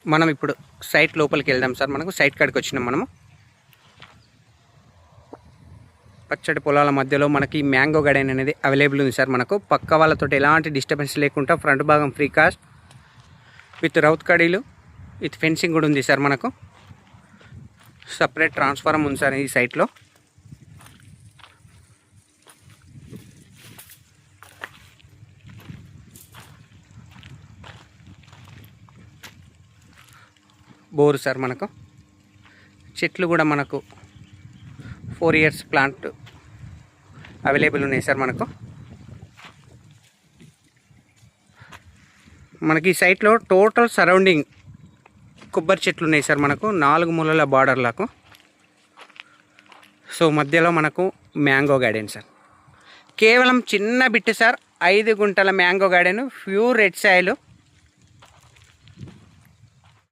మనం ఇప్పుడు సైట్ లోపలికి వెళ్దాం సార్. మనకు సైట్ కాడికి వచ్చినాం మనము. పచ్చడి పొలాల మధ్యలో మనకి మ్యాంగో గార్డెన్ అనేది అవైలబుల్ ఉంది సార్. మనకు పక్క వాళ్ళతో ఎలాంటి డిస్టర్బెన్స్ లేకుండా ఫ్రంట్ భాగం ఫ్రీ కాస్ట్ విత్ రౌత్ కడీలు విత్ ఫెన్సింగ్ కూడా ఉంది సార్. మనకు సపరేట్ ట్రాన్స్ఫార్మర్ ఉంది సార్ ఈ సైట్లో. Bore sir. మనకు చెట్లు కూడా మనకు 4 years ప్లాంట్ అవైలబుల్ ఉన్నాయి సార్. మనకి ఈ సైట్లో టోటల్ సరౌండింగ్ కొబ్బరి చెట్లు ఉన్నాయి సార్. మనకు 4 మూలల బార్డర్లకు. సో మధ్యలో మనకు మ్యాంగో గార్డెన్ సార్. కేవలం చిన్న బిట్ సార్. 5 గుంటల mango garden, pure red soil.